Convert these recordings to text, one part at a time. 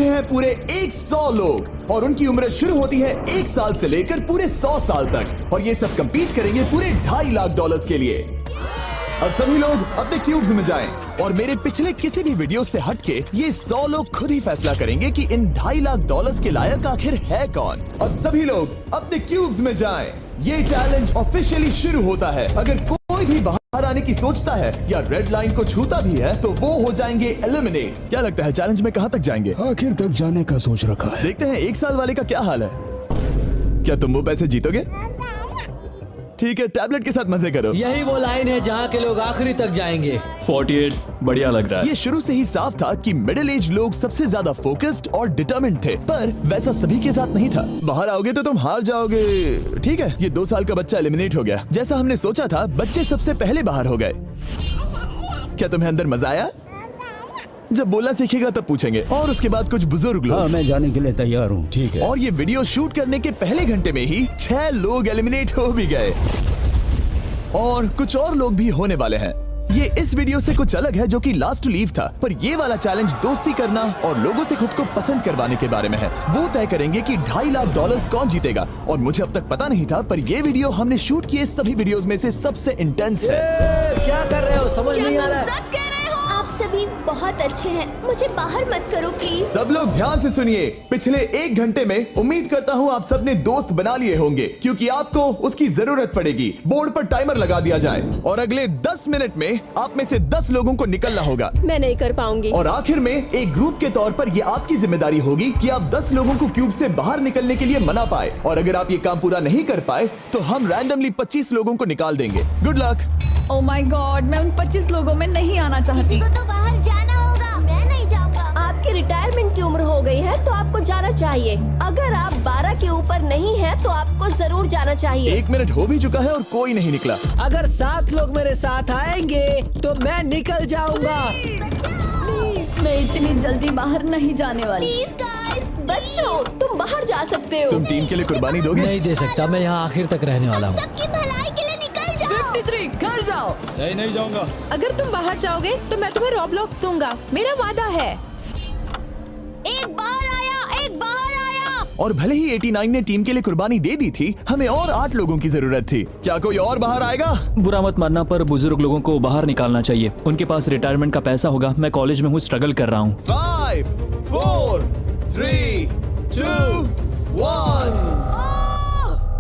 हैं पूरे 100 लोग और उनकी उम्र शुरू होती है 1 साल से लेकर पूरे 100 साल तक और ये सब compete करेंगे पूरे $2.5 लाख के लिए। अब सभी लोग अपने क्यूब्स में जाएं और मेरे पिछले किसी भी वीडियो से हटके ये 100 लोग खुद ही फैसला करेंगे कि इन $2.5 लाख के लायक आखिर है कौन। अब सभी लोग अपने क्यूब्स में जाएं। ये चैलेंज ऑफिशियली शुरू होता है। अगर कोई भी बाहर आने की सोचता है या रेड लाइन को छूता भी है तो वो हो जाएंगे एलिमिनेट। क्या लगता है चैलेंज में कहाँ तक जाएंगे? आखिर तक जाने का सोच रखा है। देखते हैं 1 साल वाले का क्या हाल है। क्या तुम वो पैसे जीतोगे? ठीक है, टैबलेट के साथ मजे करो। यही वो लाइन है जहाँ के लोग आखिरी तक जाएंगे। 48 बढ़िया लग रहा है। ये शुरू से ही साफ था कि मिडिल एज लोग सबसे ज्यादा फोकस्ड और डिटरमिन्ड थे, पर वैसा सभी के साथ नहीं था। बाहर आओगे तो तुम हार जाओगे। ठीक है, ये 2 साल का बच्चा एलिमिनेट हो गया। जैसा हमने सोचा था, बच्चे सबसे पहले बाहर हो गए। क्या तुम्हें अंदर मजा आया? जब बोलना सीखेगा तब पूछेंगे। और उसके बाद कुछ बुजुर्ग लोग। हाँ, मैं जाने के लिए तैयार हूँ। ठीक है। और ये वीडियो शूट करने के पहले घंटे में ही 6 लोग एलिमिनेट हो भी गए और कुछ और लोग भी होने वाले हैं। ये इस वीडियो से कुछ अलग है जो कि लास्ट टू लीव था, पर ये वाला चैलेंज दोस्ती करना और लोगों से खुद को पसंद करवाने के बारे में है। वो तय करेंगे कि $2.5 लाख कौन जीतेगा और मुझे अब तक पता नहीं था, पर ये वीडियो हमने शूट किए सभी वीडियोस में से सबसे इंटेंस है। क्या कर रहे हो? समझ नहीं आ रहा है। सच कह रहे हो? आप सभी बहुत अच्छे हैं, मुझे बाहर मत करो प्लीज। सब लोग ध्यान से सुनिए। पिछले 1 घंटे में उम्मीद करता हूँ आप सबने दोस्त बना लिए होंगे, क्योंकि आपको उसकी जरूरत पड़ेगी। बोर्ड पर टाइमर लगा दिया जाए और अगले 10 मिनट में आप में से 10 लोगों को निकलना होगा। मैं नहीं कर पाऊंगी। और आखिर में एक ग्रुप के तौर पर ये आपकी जिम्मेदारी होगी कि आप 10 लोगों को क्यूब से बाहर निकलने के लिए मना पाए। और अगर आप ये काम पूरा नहीं कर पाए तो हम रैंडमली 25 लोगों को निकाल देंगे। Good luck. Oh my God, मैं उन 25 लोगों में नहीं आना चाहती। किसी को तो बाहर जाना होगा। मैं नहीं जाऊंगा। आपकी रिटायरमेंट की उम्र हो गई है तो आपको जाना चाहिए। अगर आप 12 के ऊपर नहीं है तो आपको जरूर जाना चाहिए। 1 मिनट हो भी चुका है और कोई नहीं निकला। अगर 7 लोग मेरे साथ आएंगे तो मैं निकल जाऊंगा। मैं इतनी जल्दी बाहर नहीं जाने वाली। प्लीज गाइस, बच्चों तुम बाहर जा सकते हो। तुम टीम के लिए कुर्बानी दोगे? नहीं दे सकता, मैं यहाँ आखिर तक रहने वाला हूँ। सबकी भलाई के लिए निकल जाओ। 53 घर जाओ। नहीं जाऊंगा। अगर तुम बाहर जाओगे तो मैं तुम्हें रॉब्लॉक्स दूंगा, मेरा वादा है। एक बाहर आया, एक बाहर आया। और भले ही 89 ने टीम के लिए कुर्बानी दे दी थी, हमें और 8 लोगों की जरूरत थी। क्या कोई और बाहर आएगा? बुरा मत मानना, पर बुजुर्ग लोगों को बाहर निकालना चाहिए। उनके पास रिटायरमेंट का पैसा होगा। मैं कॉलेज में हूँ, स्ट्रगल कर रहा हूँ। 5, 4, 3, 2, 1।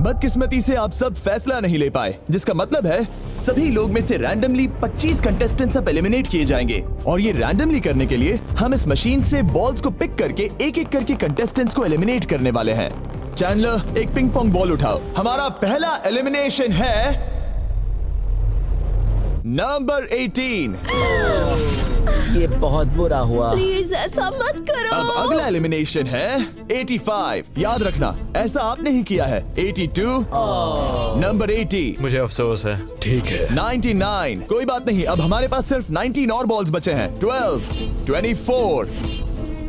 बदकिस्मती से आप सब फैसला नहीं ले पाए, जिसका मतलब है सभी लोग में से रैंडमली 25 कंटेस्टेंट्स अब एलिमिनेट किए जाएंगे। और ये रैंडमली करने के लिए हम इस मशीन से बॉल्स को पिक करके एक एक करके कंटेस्टेंट्स को एलिमिनेट करने वाले हैं। चैंडलर, एक पिंग पोंग बॉल उठाओ। हमारा पहला एलिमिनेशन है नंबर 18। ये बहुत बुरा हुआ। प्लीज ऐसा मत करो। अब अगला एलिमिनेशन है 85। याद रखना, ऐसा आपने ही किया है। 82, नंबर 80, मुझे अफसोस है। ठीक है। 99। कोई बात नहीं, अब हमारे पास सिर्फ 19 और बॉल्स बचे हैं। 12, 24,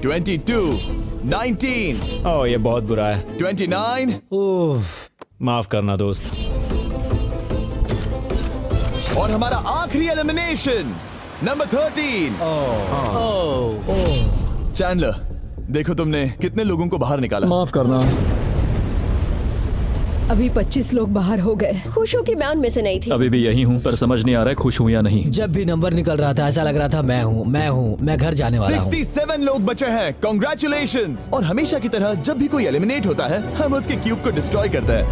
22, 19, ओह, ये बहुत बुरा है। 29 ओह, माफ करना दोस्त। और हमारा आखिरी एलिमिनेशन नंबर 13। चैंडलर, देखो तुमने कितने लोगों को बाहर निकाला। माफ करना। अभी 25 लोग बाहर हो गए। खुश हूँ कि मैं उनमें से नहीं थी। अभी भी यही हूँ, पर समझ नहीं आ रहा है खुश हूँ या नहीं। जब भी नंबर निकल रहा था ऐसा लग रहा था मैं घर जाने वाला हूँ। 67 लोग बचे हैं। कॉन्ग्रेचुलेशंस। और हमेशा की तरह जब भी कोई एलिमिनेट होता है, हम उसके क्यूब को डिस्ट्रॉय करते हैं।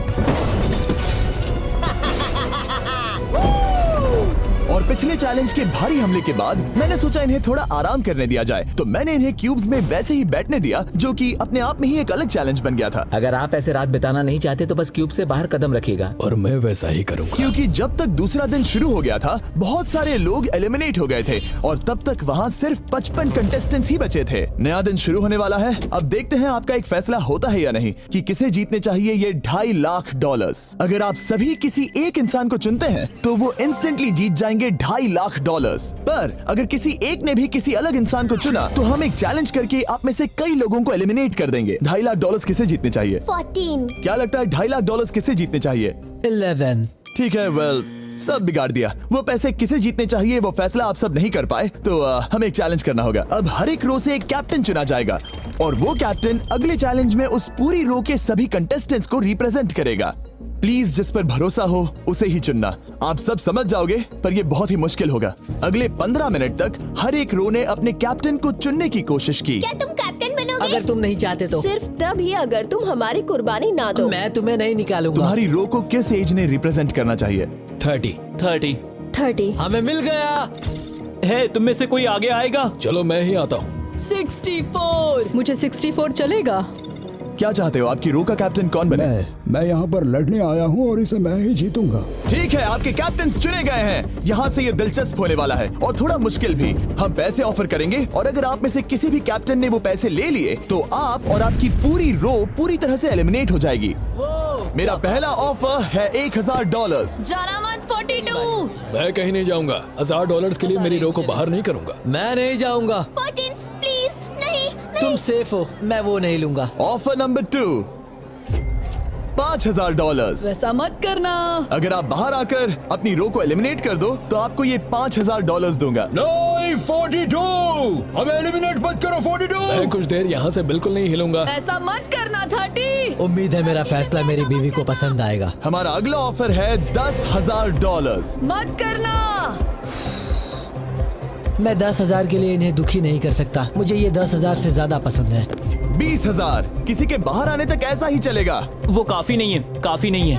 और पिछले चैलेंज के भारी हमले के बाद मैंने सोचा इन्हें थोड़ा आराम करने दिया जाए, तो मैंने इन्हें क्यूब्स में वैसे ही बैठने दिया, जो कि अपने आप में ही एक अलग चैलेंज बन गया था। अगर आप ऐसे रात बिताना नहीं चाहते तो बस क्यूब से बाहर कदम रखिएगा। और मैं वैसा ही करूंगा। क्योंकि जब तक दूसरा दिन शुरू हो गया था, बहुत सारे लोग एलिमिनेट हो गए थे और तब तक वहाँ सिर्फ 55 कंटेस्टेंट्स ही बचे थे। नया दिन शुरू होने वाला है। अब देखते हैं आपका एक फैसला होता है या नहीं कि किसे जीतने चाहिए ये $2.5 लाख। अगर आप सभी किसी एक इंसान को चुनते हैं तो वो इंस्टेंटली जीत जाएंगे $2.5 लाख। पर अगर किसी एक ने भी किसी अलग इंसान को चुना तो हम एक चैलेंज करके आप में से कई लोगों को एलिमिनेट कर देंगे। $2.5 लाख किसे जीतने चाहिए? 14। क्या लगता है $2.5 लाख किसे जीतने चाहिए? 11। ठीक है, वेल सब बिगाड़ दिया। वो पैसे किसे जीतने चाहिए वो फैसला आप सब नहीं कर पाए, तो हमें एक चैलेंज करना होगा। अब हर एक रो से एक कैप्टन चुना जाएगा और वो कैप्टन अगले चैलेंज में उस पूरी रो के सभी कंटेस्टेंट्स को रिप्रेजेंट करेगा। प्लीज जिस पर भरोसा हो उसे ही चुनना। आप सब समझ जाओगे, पर ये बहुत ही मुश्किल होगा। अगले 15 मिनट तक हर एक रो ने अपने कैप्टन को चुनने की कोशिश की। क्या तुम कैप्टन बनोगे? अगर तुम नहीं चाहते तो सिर्फ तभी अगर तुम हमारी कुर्बानी ना दो। मैं तुम्हें नहीं निकालूंगा। तुम्हारी रो को किस एज ने रिप्रेजेंट करना चाहिए? 30। हमें मिल गया। है तुम में से कोई आगे आएगा? चलो मैं ही आता हूँ। 64। मुझे 64 चलेगा। क्या चाहते हो, आपकी रो का कैप्टन कौन बने? मैं यहाँ पर लड़ने आया हूँ और इसे मैं ही जीतूंगा। ठीक है, आपके कैप्टन चुने गए हैं। यहाँ से ये दिलचस्प होने वाला है और थोड़ा मुश्किल भी। हम पैसे ऑफर करेंगे और अगर आप में से किसी भी कैप्टन ने वो पैसे ले लिए तो आप और आपकी पूरी रो पूरी तरह से एलिमिनेट हो जाएगी। मेरा पहला ऑफर है $1000। जाना मत 42। मैं कहीं नहीं जाऊंगा। $1000 के लिए मेरी रो को बाहर नहीं करूंगा। मैं नहीं जाऊंगा। 14 प्लीज नहीं। तुम सेफ हो, मैं वो नहीं लूंगा। Offer number 2, $5000। वैसा मत करना। अगर आप बाहर आकर अपनी रो को एलिमिनेट कर दो तो आपको ये $5000 दूंगा। नहीं, 42। हमें एलिमिनेट मत करो। 42। मैं कुछ देर यहाँ से बिल्कुल नहीं हिलूंगा। ऐसा मत करना 30। उम्मीद है मेरा फैसला मेरी बीवी को पसंद आएगा। हमारा अगला ऑफर है $10,000। मत करना। मैं 10,000 के लिए इन्हें दुखी नहीं कर सकता। मुझे ये 10,000 से ज्यादा पसंद है। 20,000। किसी के बाहर आने तक ऐसा ही चलेगा। वो काफी नहीं है, काफी नहीं है।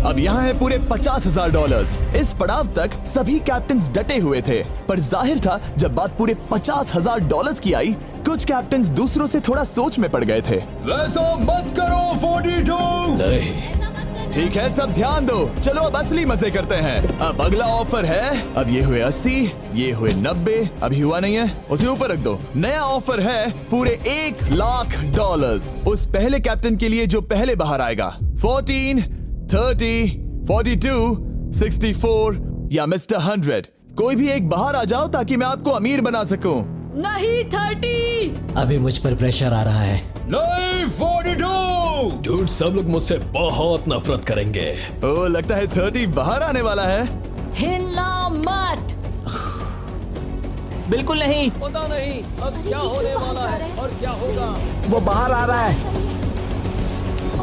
अब यहाँ है पूरे $50,000। इस पड़ाव तक सभी कैप्टन्स डटे हुए थे, पर जाहिर था जब बात पूरे $50,000 की आई, कुछ कैप्टन्स दूसरों से थोड़ा सोच में पड़ गए थे। वैसा मत करो 42। नहीं। ठीक है, सब ध्यान दो। चलो अब असली मजे करते हैं। अब अगला ऑफर है, अब ये हुए 80, ये हुए 90, अभी हुआ नहीं है, उसे ऊपर रख दो। नया ऑफर है पूरे $1,00,000 उस पहले कैप्टन के लिए जो पहले बाहर आएगा। 14, 30, 42, 64 या मिस्टर 100। कोई भी एक बाहर आ जाओ ताकि मैं आपको अमीर बना सकूं। नहीं 30। अभी मुझ पर प्रेशर आ रहा है। नहीं, 42। झूठ, सब लोग मुझसे बहुत नफरत करेंगे। ओ, लगता है 30 बाहर आने वाला है। हिलना मत। बिल्कुल नहीं। पता नहीं अब क्या होने वाला है और क्या होगा। वो बाहर आ रहा है।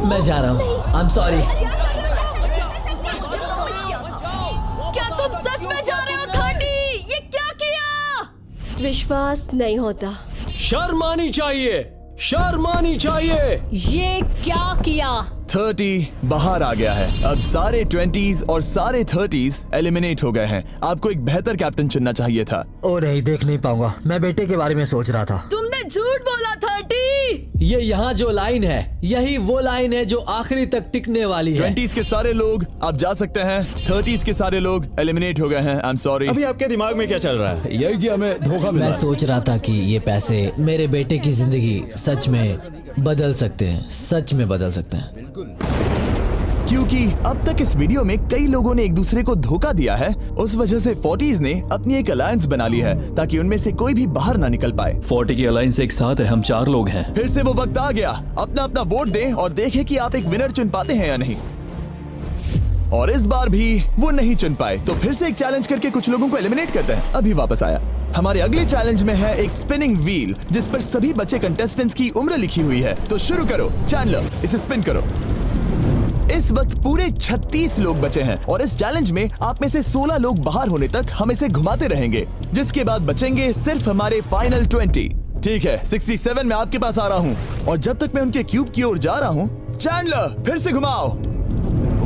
मैं जा रहा हूँ। आई एम सॉरी। क्या तुम सच में जा रहे हो 30? ये क्या किया? विश्वास नहीं होता। शर्म आनी चाहिए, शर्म आनी चाहिए। ये क्या किया? 30 बाहर आ गया है। अब सारे 20s और सारे 30s एलिमिनेट हो गए हैं। आपको एक बेहतर कैप्टन चुनना चाहिए था। ओ नहीं, देख नहीं पाऊंगा। मैं बेटे के बारे में सोच रहा था। तुमने झूठ बोला 30। ये यहाँ जो लाइन है, यही वो लाइन है जो आखिरी तक टिकने वाली है। 20s के सारे लोग आप जा सकते हैं, 30s के सारे लोग एलिमिनेट हो गए हैं। आई एम सॉरी। अभी आपके दिमाग में क्या चल रहा है? यही कि हमें धोखा मिला। मैं सोच रहा था कि ये पैसे मेरे बेटे की जिंदगी सच में बदल सकते हैं, सच में बदल सकते हैं। क्योंकि अब तक इस वीडियो में कई लोगों ने एक दूसरे को धोखा दिया है, उस वजह से 40s ने अपनी एक अलायंस बना ली है ताकि उनमें से कोई भी बाहर ना निकल पाए। 40 की अलायंस एक साथ है, हम 4 लोग हैं। फिर से वो वक्त आ गया। अपना अपना वोट दें और देखें कि आप एक विनर चुन पाते हैं या नहीं। और इस बार भी वो नहीं चुन पाए, तो फिर से एक चैलेंज करके कुछ लोगों को एलिमिनेट करते हैं। अभी वापस आया। हमारे अगले चैलेंज में है एक स्पिनिंग व्हील जिस पर सभी बचे कंटेस्टेंट्स की उम्र लिखी हुई है। तो शुरू करो चैंडलर, इसे स्पिन करो। इस वक्त पूरे 36 लोग बचे हैं और इस चैलेंज में आप में से 16 लोग बाहर होने तक हम इसे घुमाते रहेंगे, जिसके बाद बचेंगे सिर्फ हमारे फाइनल 20। ठीक है, 67 में आपके पास आ रहा हूँ और जब तक मैं उनके क्यूब की ओर जा रहा हूँ, चैंडलर फिर से घुमाओ।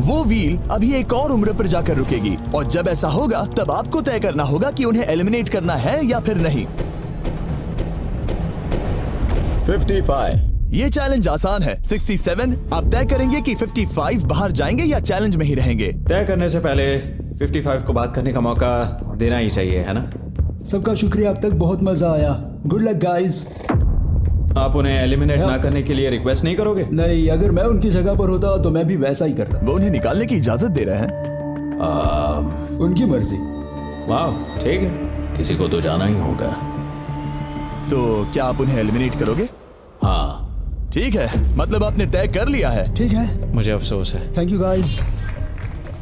वो व्हील अभी एक और उम्र पर जाकर रुकेगी और जब ऐसा होगा तब आपको तय करना होगा कि उन्हें एलिमिनेट करना है या फिर नहीं। 55। ये चैलेंज आसान है। 67 आप तय करेंगे कि 55 बाहर जाएंगे या चैलेंज में ही रहेंगे। तय करने से पहले 55 को बात करने का मौका देना ही चाहिए, है ना? सबका शुक्रिया, अब तक बहुत मजा आया। Good luck guys. आप उन्हें एलिमिनेट ना करने के लिए रिक्वेस्ट नहीं करोगे? नहीं, अगर मैं उनकी जगह पर होता तो मैं भी वैसा ही करता। वो उन्हें निकालने की इजाजत दे रहे हैं। उनकी मर्जी। वाह, ठीक है। किसी को तो जाना ही होगा। तो क्या आप उन्हें एलिमिनेट करोगे? हाँ। ठीक है, मतलब आपने तय कर लिया है। ठीक है, मुझे अफसोस है। Thank you guys.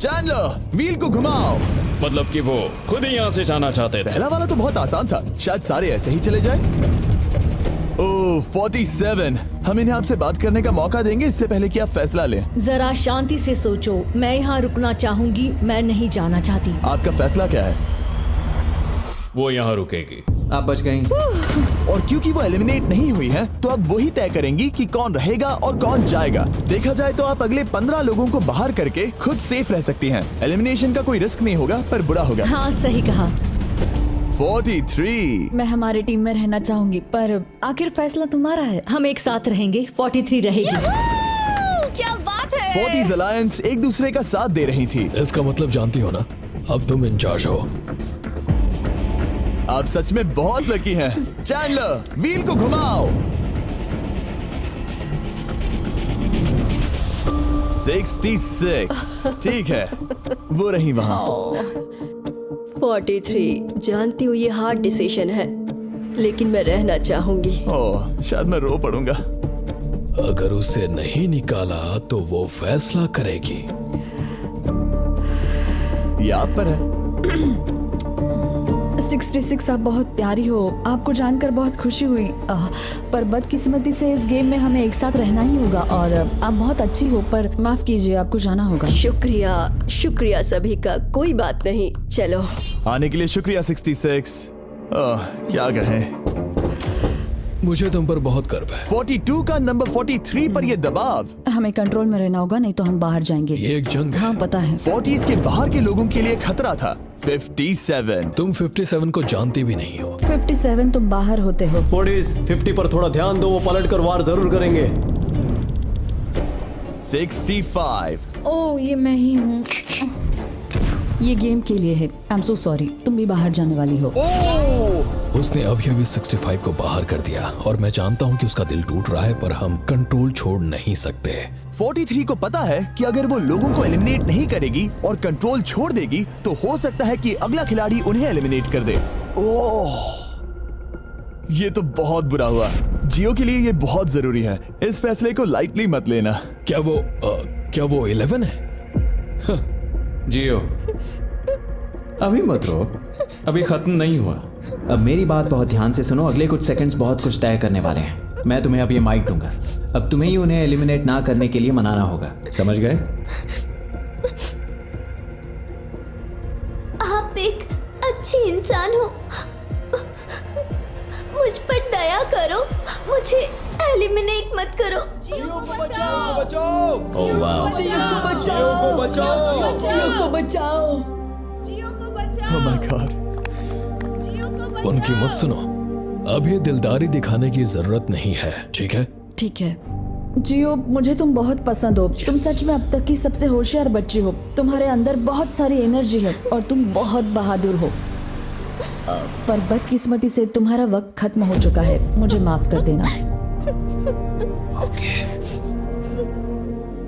Chandler, wheel को घुमाओ। मतलब कि वो खुद ही यहाँ से जाना चाहते थे। पहला वाला तो बहुत आसान था, शायद सारे ऐसे ही चले जाए। ओह 47, हम इन्हें आपसे बात करने का मौका देंगे इससे पहले कि आप फैसला लें। जरा शांति से सोचो, मैं यहाँ रुकना चाहूंगी, मैं नहीं जाना चाहती। आपका फैसला क्या है? वो यहाँ रुकेगी। आप बच गई। और क्योंकि वो एलिमिनेट नहीं हुई है, तो अब वही तय करेंगी कि कौन रहेगा और कौन जाएगा। देखा जाए तो आप अगले 15 लोगों को बाहर करके खुद सेफ रह सकती हैं। एलिमिनेशन का कोई रिस्क नहीं होगा, पर बुरा होगा। हाँ सही कहा। 43। मैं हमारे टीम में रहना चाहूंगी, पर आखिर फैसला तुम्हारा है। हम एक साथ रहेंगे। 43 रहेगी। क्या बात है। 40s अलायंस एक दूसरे का साथ दे रही थी। इसका मतलब जानती हो ना, अब तुम इंचार्ज हो। आप सच में बहुत लकी हैं। चैंडलर, व्हील को घुमाओ। 66। ठीक है, वो रही वहां। 43, जानती हूँ ये हार्ड डिसीजन है, लेकिन मैं रहना चाहूंगी। ओह, शायद मैं रो पड़ूंगा। अगर उसे नहीं निकाला तो वो फैसला करेगी। ये आप पर है। 66 आप बहुत प्यारी हो, आपको जानकर बहुत खुशी हुई। पर बदकिस्मती से इस गेम में हमें एक साथ रहना ही होगा। और आप बहुत अच्छी हो, पर माफ कीजिए, आपको जाना होगा। शुक्रिया, शुक्रिया सभी का। कोई बात नहीं, चलो। आने के लिए शुक्रिया 66। क्या कहें। मुझे तुम पर बहुत गर्व है। 42 का नंबर 43 पर ये दबाव। हमें कंट्रोल में रहना होगा, नहीं तो हम बाहर जाएंगे। ये एक जंग है। हाँ पता है। 40s के बाहर के लोगों के लिए खतरा था। 57। तुम 57 को जानती भी नहीं हो। 57 तुम बाहर होते हो। 50 पर थोड़ा ध्यान दो, वो पलट कर वार जरूर करेंगे। 65। ओह ये मैं ही हूँ। ये गेम के लिए है। आई एम सो सॉरी, तुम भी बाहर जाने वाली हो। उसने अभी 65 को बाहर कर दिया और मैं जानता हूँ कि उसका दिल टूट रहा है, पर हम कंट्रोल छोड़ नहीं सकते। 43 को पता है कि अगर वो लोगों को एलिमिनेट नहीं करेगी और कंट्रोल छोड़ देगी, तो हो सकता है कि अगला खिलाड़ी उन्हें एलिमिनेट कर दे। ओह, ये तो बहुत बुरा हुआ। जियो के लिए ये बहुत जरूरी है। इस फैसले को लाइटली मत लेना। क्या वो 11 है? जियो, अभी मत रो, अभी खत्म नहीं हुआ। अब मेरी बात बहुत ध्यान से सुनो। अगले कुछ सेकंड्स बहुत कुछ तय करने वाले हैं। मैं तुम्हें अब ये माइक दूंगा। अब तुम्हें ही उन्हें एलिमिनेट ना करने के लिए मनाना होगा, समझ गए? आप एक अच्छी इंसान हो, मुझ पर दया करो, मुझे एलिमिनेट मत करो। जियो को बचाओ। ओह वाह, Oh my God। उनकी मत सुनो, अभी दिलदारी दिखाने की जरूरत नहीं है, ठीक है? ठीक है। जियो, मुझे तुम बहुत पसंद हो। तुम सच में अब तक की सबसे होशियार बच्ची हो। तुम्हारे अंदर बहुत सारी एनर्जी है और तुम बहुत बहादुर हो। पर बदकिस्मती से तुम्हारा वक्त खत्म हो चुका है। मुझे माफ कर देना।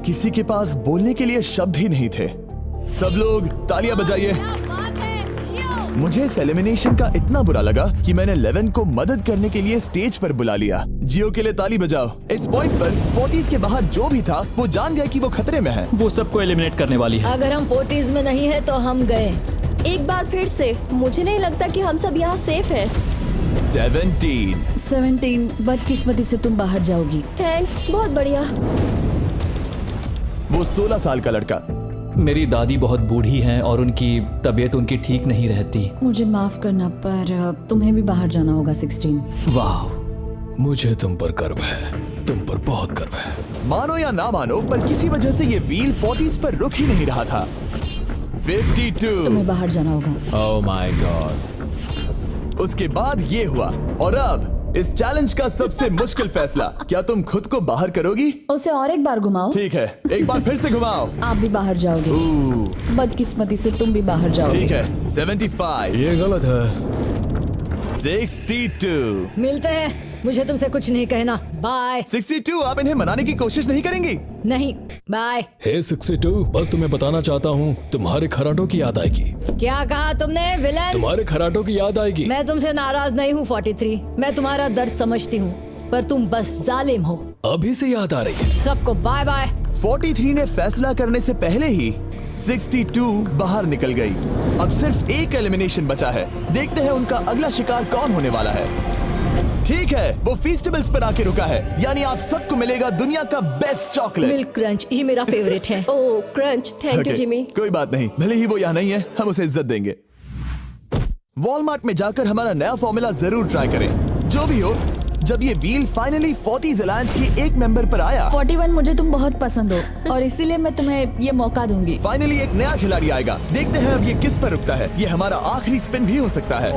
किसी के पास बोलने के लिए शब्द ही नहीं थे। सब लोग तालियां बजाइए। मुझे इस एलिमिनेशन का इतना बुरा लगा कि मैंने 11 को मदद करने के लिए स्टेज पर बुला लिया। जियो के लिए ताली बजाओ। इस पॉइंट पर 40s के बाहर जो भी था वो जान गया कि वो खतरे में है। वो सबको एलिमिनेट करने वाली है। अगर हम 40s में नहीं है तो हम गए। एक बार फिर से, मुझे नहीं लगता कि हम सब यहाँ सेफ हैं। 17। बदकिस्मती से तुम बाहर जाओगी। थैंक्स, बहुत बढ़िया। वो 16 साल का लड़का। मेरी दादी बहुत बूढ़ी हैं और उनकी तबीयत उनकी ठीक नहीं रहती। मुझे माफ करना, पर तुम्हें भी बाहर जाना होगा। 16। वाह, मुझे तुम पर गर्व है, तुम पर बहुत गर्व है। मानो या ना मानो, पर किसी वजह से ये व्हील 40s पर रुक ही नहीं रहा था। 52। तुम्हें बाहर जाना होगा। ओह माय गॉड। उसके बाद ये हुआ, और अब इस चैलेंज का सबसे मुश्किल फैसला। क्या तुम खुद को बाहर करोगी? उसे और एक बार घुमाओ। ठीक है, एक बार फिर से घुमाओ। आप भी बाहर जाओगे। बदकिस्मती से तुम भी बाहर जाओगे। ठीक है। 75। ये गलत है। 62। मिलते हैं। मुझे तुमसे कुछ नहीं कहना। बाय। 62। आप इन्हें मनाने की कोशिश नहीं करेंगी? नहीं, बाय। हे 62, बस तुम्हें बताना चाहता हूँ, तुम्हारे खराटों की याद आएगी। क्या कहा तुमने विलन? तुम्हारे खराटों की याद आएगी। मैं तुमसे नाराज नहीं हूँ 43। मैं तुम्हारा दर्द समझती हूँ, पर तुम बस जालिम हो। अभी से याद आ रही है। सबको बाय बाय। 43 ने फैसला करने से पहले ही 62 बाहर निकल गई। अब सिर्फ एक एलिमिनेशन बचा है। देखते हैं उनका अगला शिकार कौन होने वाला है। ठीक है, वो फीस्टेबल्स पर आके रुका है, यानी आप सबको मिलेगा दुनिया का बेस्ट चॉकलेट। मिल्क क्रंच, ये मेरा फेवरेट है। ओह क्रंच, थैंक यू जिमी। कोई बात नहीं, भले ही वो यहाँ नहीं है, हम उसे इज्जत देंगे। वॉलमार्ट में जाकर हमारा नया फॉर्मूला जरूर ट्राई करें। जो भी हो, जब ये व्हील फाइनली 40s अलायंस की एक मेंबर पर आया, 41 मुझे तुम बहुत पसंद हो और इसीलिए मैं तुम्हें ये मौका दूंगी। फाइनली एक नया खिलाड़ी आएगा। देखते हैं अब ये किस पर रुकता है। ये हमारा आखिरी स्पिन भी हो सकता है।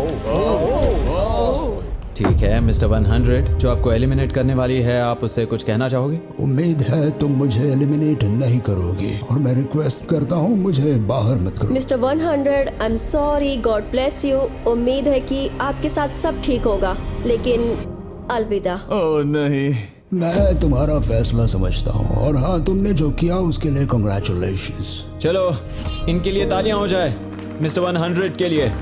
ठीक है मिस्टर 100, जो आपको एलिमिनेट करने वाली है, आप उससे कुछ कहना चाहोगे? उम्मीद है तुम मुझे एलिमिनेट नहीं करोगे और मैं रिक्वेस्ट करता हूँ मुझे बाहर मत करो। Mister 100, I am sorry, God bless you. उम्मीद है कि आपके साथ सब ठीक होगा, लेकिन अलविदा। ओह नहीं, मैं तुम्हारा फैसला समझता हूँ और हाँ, तुमने जो किया उसके लिए कांग्रेचुलेशंस। चलो इनके लिए तालियां हो जाए, मिस्टर 100 के लिए।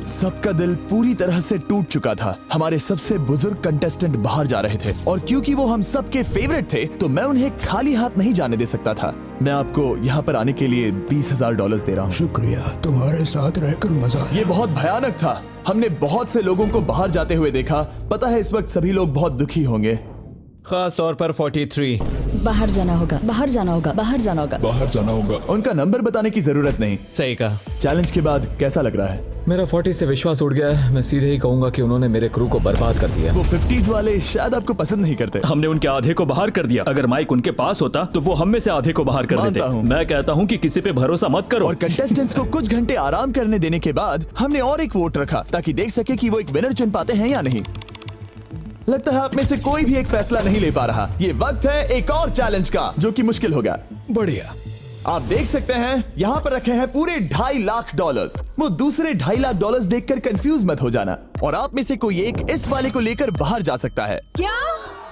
सबका दिल पूरी तरह से टूट चुका था। हमारे सबसे बुजुर्ग कंटेस्टेंट बाहर जा रहे थे और क्योंकि वो हम सबके फेवरेट थे तो मैं उन्हें खाली हाथ नहीं जाने दे सकता था। मैं आपको यहाँ पर आने के लिए $20,000 दे रहा हूँ। शुक्रिया, तुम्हारे साथ रहकर मजा आया। ये बहुत भयानक था। हमने बहुत से लोगों को बाहर जाते हुए देखा। पता है इस वक्त सभी लोग बहुत दुखी होंगे, खास तौर पर 43। बाहर जाना होगा, बाहर जाना होगा, बाहर जाना होगा। बाहर जाना होगा। उनका नंबर बताने की जरूरत नहीं। सही कहा। चैलेंज के बाद कैसा लग रहा है? मेरा 40 से विश्वास उड़ गया है। मैं सीधे ही कहूंगा कि उन्होंने मेरे क्रू को बर्बाद कर दिया। वो 50s वाले शायद आपको पसंद नहीं करते। हमने उनके आधे को बाहर कर दिया। अगर माइक उनके पास होता तो वो हम में से आधे को बाहर कर देते। मानता हूं। मैं कहता हूं कि किसी पे भरोसा मत करो। और कंटेस्टेंट्स को कुछ घंटे आराम करने देने के बाद हमने और एक वोट रखा ताकि देख सके कि वो एक विनर चुन पाते हैं या नहीं। लगता है आप में से कोई भी एक फैसला नहीं ले पा रहा। ये वक्त है एक और चैलेंज का, जो कि मुश्किल होगा। बढ़िया। आप देख सकते हैं यहाँ पर रखे हैं पूरे $2.5 लाख। वो दूसरे $2.5 लाख देखकर कंफ्यूज मत हो जाना। और आप में से कोई एक इस वाले को लेकर बाहर जा सकता है। क्या?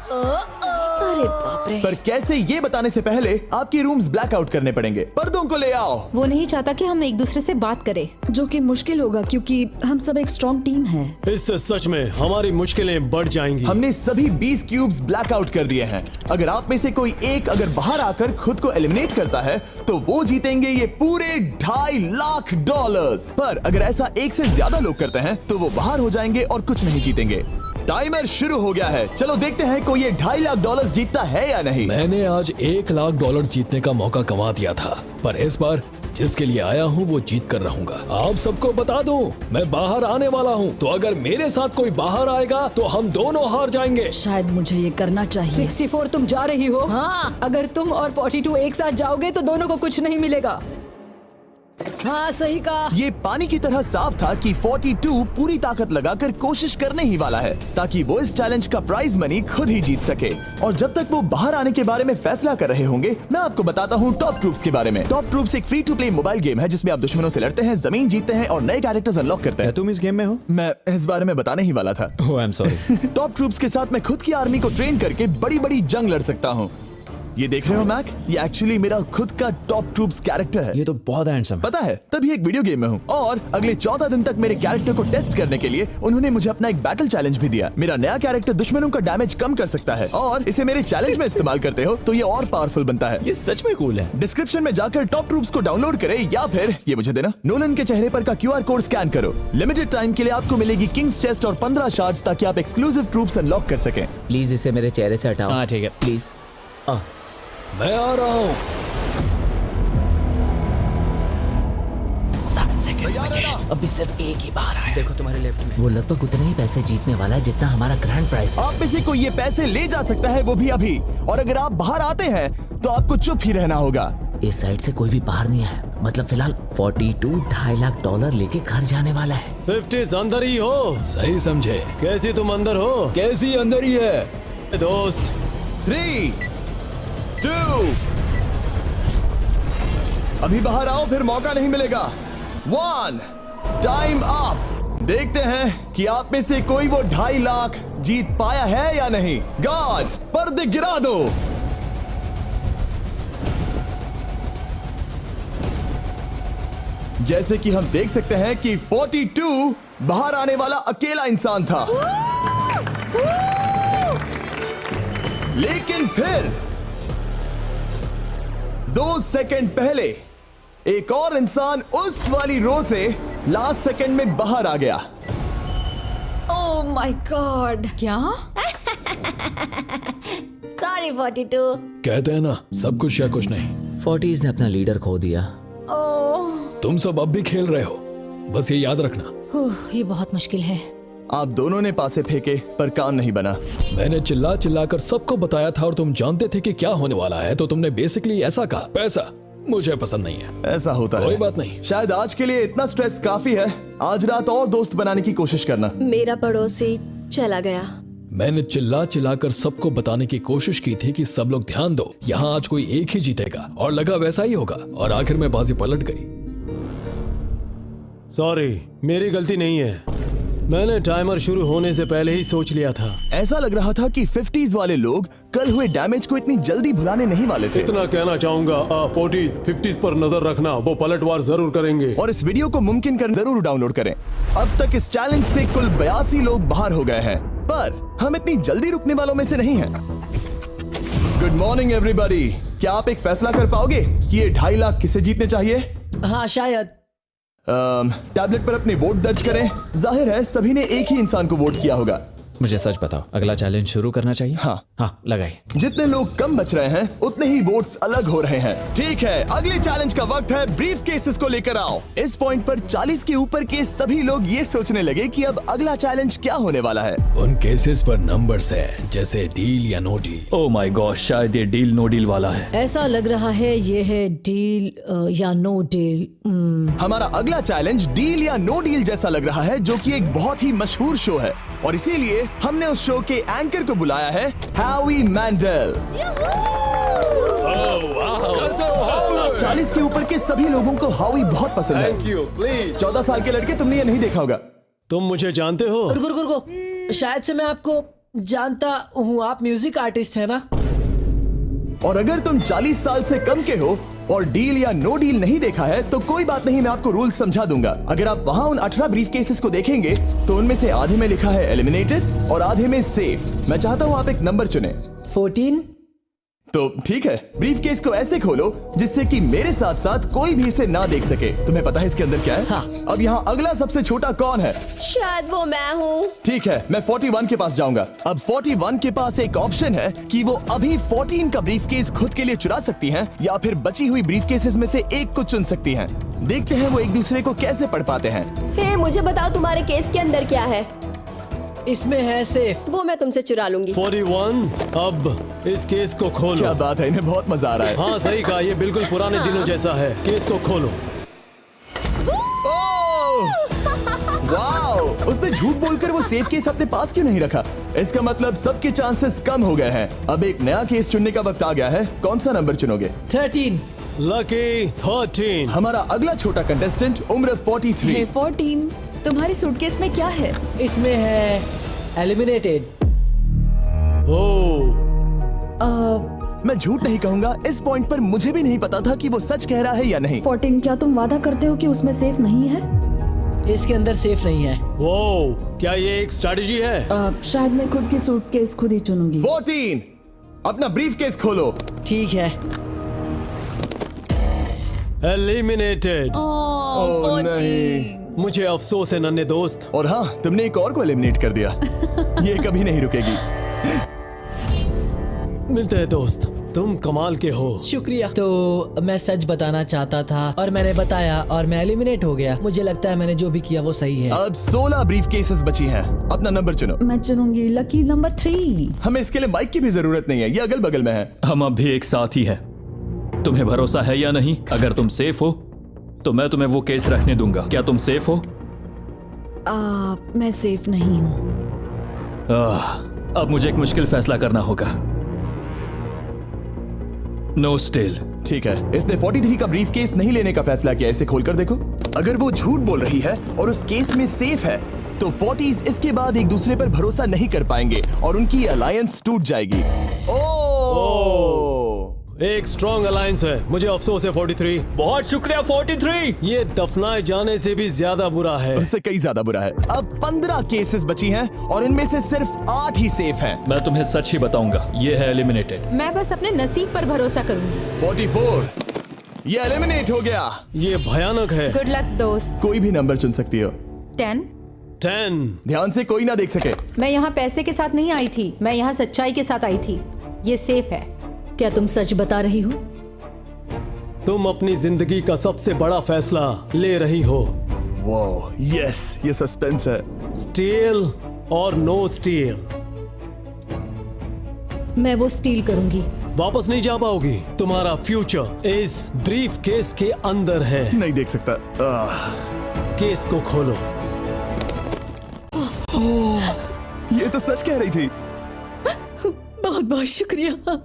अरे बाप रे। पर कैसे, ये बताने से पहले आपके रूम्स ब्लैकआउट करने पड़ेंगे। पर्दों को ले आओ। वो नहीं चाहता कि हम एक दूसरे से बात करें। जो कि मुश्किल होगा क्योंकि हम सब एक स्ट्रॉन्ग टीम है। इससे सच में हमारी मुश्किलें बढ़ जाएंगी। हमने सभी 20 क्यूब्स ब्लैकआउट कर दिए हैं। अगर आप में से कोई एक अगर बाहर आकर खुद को एलिमिनेट करता है तो वो जीतेंगे ये पूरे $2.5 लाख। पर अगर ऐसा एक से ज्यादा लोग करते हैं तो वो बाहर हो जाएंगे और कुछ नहीं जीतेंगे। टाइमर शुरू हो गया है। चलो देखते हैं कोई ये $2.5 लाख जीतता है या नहीं। मैंने आज $1 लाख जीतने का मौका गंवा दिया था, पर इस बार जिसके लिए आया हूँ वो जीत कर रहूंगा। आप सबको बता दूं, मैं बाहर आने वाला हूँ, तो अगर मेरे साथ कोई बाहर आएगा तो हम दोनों हार जाएंगे। शायद मुझे ये करना चाहिए। 64 तुम जा रही हो? हाँ। अगर तुम और 42 एक साथ जाओगे तो दोनों को कुछ नहीं मिलेगा। हाँ सही कहा। ये पानी की तरह साफ था कि 42 पूरी ताकत लगाकर कोशिश करने ही वाला है ताकि वो इस चैलेंज का प्राइज मनी खुद ही जीत सके। और जब तक वो बाहर आने के बारे में फैसला कर रहे होंगे, मैं आपको बताता हूँ टॉप ट्रूप्स के बारे में। टॉप ट्रूप्स एक free to play mobile game है जिसमें आप दुश्मनों से लड़ते हैं, जमीन जीतते हैं और नए कैरेक्टर्स अनलॉक करते हैं। तुम इस गेम में हो? मैं इस बारे में बताने ही वाला था। Oh, I am sorry. Top troops के साथ मैं खुद की आर्मी को ट्रेन करके बड़ी बड़ी जंग लड़ सकता हूँ। ये देख रहे हो मैक, ये एक्चुअली मेरा खुद का टॉप ट्रूप्स कैरेक्टर है। ये तो बहुत हैंडसम है। पता है, तभी एक वीडियो गेम में हूँ। और अगले 14 दिन तक मेरे कैरेक्टर को टेस्ट करने के लिए उन्होंने मुझे अपना एक बैटल चैलेंज भी दिया। मेरा नया कैरेक्टर दुश्मनों का डैमेज कम कर सकता है और इसे मेरे चैलेंज में इस्तेमाल करते हो तो ये और पावरफुल बनता है। ये सच में कूल है। डिस्क्रिप्शन में जाकर टॉप ट्रूप्स को डाउनलोड करें या फिर ये मुझे देना, नोलन के चेहरे पर का QR कोड स्कैन करो। लिमिटेड टाइम के लिए आपको मिलेगी किंग्स चेस्ट और 15 शार्ड्स ताकि आप एक्सक्लूसिव ट्रूप्स अनलॉक कर सकें। प्लीज इसे मेरे चेहरे से हटाओ। हाँ ठीक है। प्लीज। मैं आ रहा हूँ। 7 सेकंड बचे। अभी सिर्फ एक ही बाहर आया। देखो तुम्हारे लेफ्ट में। वो लगभग उतने ही पैसे जीतने वाला है जितना हमारा ग्रैंड प्राइस है। आप में से कोई ये पैसे ले जा सकता है, वो भी अभी। और अगर आप बाहर आते हैं तो आपको चुप ही रहना होगा। इस साइड से कोई भी बाहर नहीं आया। मतलब फिलहाल 42 $2.5 लाख लेके घर जाने वाला है। 50 अंदर ही हो। सही समझे। कैसी तुम अंदर हो? कैसी अंदर ही है दोस्त। 3, 2, अभी बाहर आओ, फिर मौका नहीं मिलेगा। 1, टाइम अप। देखते हैं कि आप में से कोई वो $2.5 लाख जीत पाया है या नहीं। गार्ड्स, पर्दे गिरा दो। जैसे कि हम देख सकते हैं कि 42 बाहर आने वाला अकेला इंसान था, लेकिन फिर 2 सेकंड पहले एक और इंसान उस वाली रो से लास्ट सेकंड में बाहर आ गया। ओह माय गॉड। क्या? सॉरी 42। कहते हैं ना, सब कुछ या कुछ नहीं। 40s ने अपना लीडर खो दिया। तुम सब अब भी खेल रहे हो, बस ये याद रखना। ये बहुत मुश्किल है। आप दोनों ने पासे फेंके पर काम नहीं बना। मैंने चिल्ला चिल्ला कर सबको बताया था और तुम जानते थे कि क्या होने वाला है, तो तुमने बेसिकली ऐसा कहा, पैसा मुझे पसंद नहीं है। ऐसा होता है। कोई बात नहीं। शायद आज के लिए इतना स्ट्रेस काफी है। आज रात और दोस्त बनाने की कोशिश करना। मेरा पड़ोसी चला गया। मैंने चिल्ला चिल्ला कर सबको बताने की कोशिश की थी कि सब लोग ध्यान दो, यहाँ आज कोई एक ही जीतेगा, और लगा वैसा ही होगा, और आखिर में बाजी पलट गई। सॉरी, मेरी गलती नहीं है। मैंने टाइमर शुरू होने से पहले ही सोच लिया था। ऐसा लग रहा था कि 50s वाले लोग कल हुए डैमेज को इतनी जल्दी भुलाने नहीं वाले थे। इतना कहना चाहूंगा, 40s 50s पर नजर रखना, वो पलटवार जरूर करेंगे। और इस वीडियो को मुमकिन कर जरूर डाउनलोड करें। अब तक इस चैलेंज से कुल 82 लोग बाहर हो गए हैं, पर हम इतनी जल्दी रुकने वालों में से नहीं हैं। Good morning everybody. क्या आप एक फैसला कर पाओगे कि ये 2.5 लाख किसे जीतने चाहिए? हाँ शायद। टैबलेट पर अपने वोट दर्ज करें। जाहिर है सभी ने एक ही इंसान को वोट किया होगा। मुझे सच बताओ, अगला चैलेंज शुरू करना चाहिए? हाँ लगाइए। जितने लोग कम बच रहे हैं उतने ही वोट्स अलग हो रहे हैं। ठीक है, अगले चैलेंज का वक्त है। ब्रीफ केसेस को लेकर आओ। इस पॉइंट पर 40 के ऊपर के सभी लोग ये सोचने लगे कि अब अगला चैलेंज क्या होने वाला है। उन केसेस पर नंबर्स है, जैसे डील या no deal. Oh my god, शायद ये डील नो डील वाला है। ऐसा लग रहा है ये है डील या नो डील। हमारा अगला चैलेंज डील या नो डील जैसा लग रहा है, जो कि एक बहुत ही मशहूर शो है, और इसीलिए हमने उस शो के एंकर को बुलाया है, होवी मैंडल। 40 के ऊपर के सभी लोगों को होवी बहुत पसंद है। Thank you, please. 14 साल के लड़के, तुमने ये नहीं देखा होगा। तुम मुझे जानते हो? रुको, शायद से मैं आपको जानता हूँ। आप म्यूजिक आर्टिस्ट है ना? और अगर तुम 40 साल से कम के हो और डील या नो डील नहीं देखा है तो कोई बात नहीं, मैं आपको रूल समझा दूंगा। अगर आप वहां उन 18 ब्रीफ केसेस को देखेंगे तो उनमें से आधे में लिखा है एलिमिनेटेड और आधे में सेफ। मैं चाहता हूं आप एक नंबर चुने। 14। तो ठीक है, ब्रीफ केस को ऐसे खोलो जिससे कि मेरे साथ साथ कोई भी इसे ना देख सके। तुम्हें पता है इसके अंदर क्या है? हाँ। अब यहाँ अगला सबसे छोटा कौन है? शायद वो मैं हूँ। ठीक है, मैं 41 के पास जाऊंगा। अब 41 के पास एक ऑप्शन है कि वो अभी 14 का ब्रीफ केस खुद के लिए चुरा सकती हैं, या फिर बची हुई ब्रीफ केसेस में से एक को चुन सकती हैं। देखते हैं वो एक दूसरे को कैसे पढ़ पाते हैं। हे, मुझे बताओ तुम्हारे केस के अंदर क्या है? इसमें है सेफ। वो मैं तुमसे चुरा लूंगी। 41, अब इस केस को खोलो। क्या बात है, इन्हें बहुत मजा आ रहा है। हाँ सही कहा, ये बिल्कुल पुराने दिनों जैसा है। केस को खोलो। वाओ! उसने झूठ बोलकर वो सेफ केस अपने पास क्यों नहीं रखा? इसका मतलब सबके चांसेस कम हो गए हैं। अब एक नया केस चुनने का वक्त आ गया है। कौन सा नंबर चुनोगे? 13। लकी 13। हमारा अगला छोटा कंटेस्टेंट उम्र 43। हे 14, तुम्हारी सूटकेस में क्या है? इसमें है एलिमिनेटेड। मैं झूठ नहीं कहूंगा, इस पॉइंट पर मुझे भी नहीं पता था कि वो सच कह रहा है या नहीं। 14, क्या तुम वादा करते हो कि उसमें सेफ नहीं है? इसके अंदर सेफ नहीं है। वो क्या ये एक स्ट्रैटेजी है? शायद मैं खुद की सूटकेस खुद ही चुनूंगी। 14, अपना ब्रीफ केस खोलो। ठीक है। एलिमिनेटेड। ओह नहीं, मुझे अफसोस है नन्हे दोस्त। और हाँ, तुमने एक और को एलिमिनेट कर दिया। ये कभी नहीं रुकेगी। मिलते हैं दोस्त, तुम कमाल के हो। शुक्रिया। तो मैं सच बताना चाहता था और मैंने बताया और मैं एलिमिनेट हो गया। मुझे लगता है मैंने जो भी किया वो सही है। अब 16 ब्रीफ केसेस बची हैं। अपना नंबर चुनो। मैं चुनूंगी लकी नंबर 3। हमें इसके लिए माइक की भी जरूरत नहीं है, ये अगल बगल में है। हम अब भी एक साथ ही हैं। तुम्हें भरोसा है या नहीं? अगर तुम सेफ हो तो मैं तुम्हें वो केस रखने दूंगा। क्या तुम सेफ हो? मैं सेफ नहीं हूँ। अब मुझे एक मुश्किल फैसला करना होगा। Know still. ठीक है, इसने 43 का ब्रीफ केस नहीं लेने का फैसला किया। इसे खोलकर देखो। अगर वो झूठ बोल रही है और उस केस में सेफ है तो 40s इसके बाद एक दूसरे पर भरोसा नहीं कर पाएंगे और उनकी अलायंस टूट जाएगी। एक स्ट्रॉन्ग अलायंस है। मुझे अफसोस है 43। बहुत शुक्रिया 43। ये दफनाए जाने से भी ज्यादा बुरा है। उससे कई ज्यादा बुरा है। अब 15 केसेस बची हैं और इनमें से सिर्फ 8 ही सेफ हैं। मैं तुम्हें सच ही बताऊंगा, ये है एलिमिनेटेड। मैं बस अपने नसीब पर भरोसा करूंगी। 44, ये एलिमिनेट हो गया। ये भयानक है। गुड लक दोस्त। कोई भी नंबर चुन सकती हो। 10। 10। ध्यान से कोई ना देख सके। मैं यहाँ पैसे के साथ नहीं आई थी, मैं यहाँ सच्चाई के साथ आई थी। ये सेफ है। क्या तुम सच बता रही हो? तुम अपनी जिंदगी का सबसे बड़ा फैसला ले रही हो। वाओ, यस, ये सस्पेंस है। स्टील और नो स्टील। मैं वो स्टील करूंगी। वापस नहीं जा पाओगी। तुम्हारा फ्यूचर इस ब्रीफ केस के अंदर है। नहीं देख सकता। केस को खोलो। ये तो सच कह रही थी। बहुत बहुत शुक्रिया।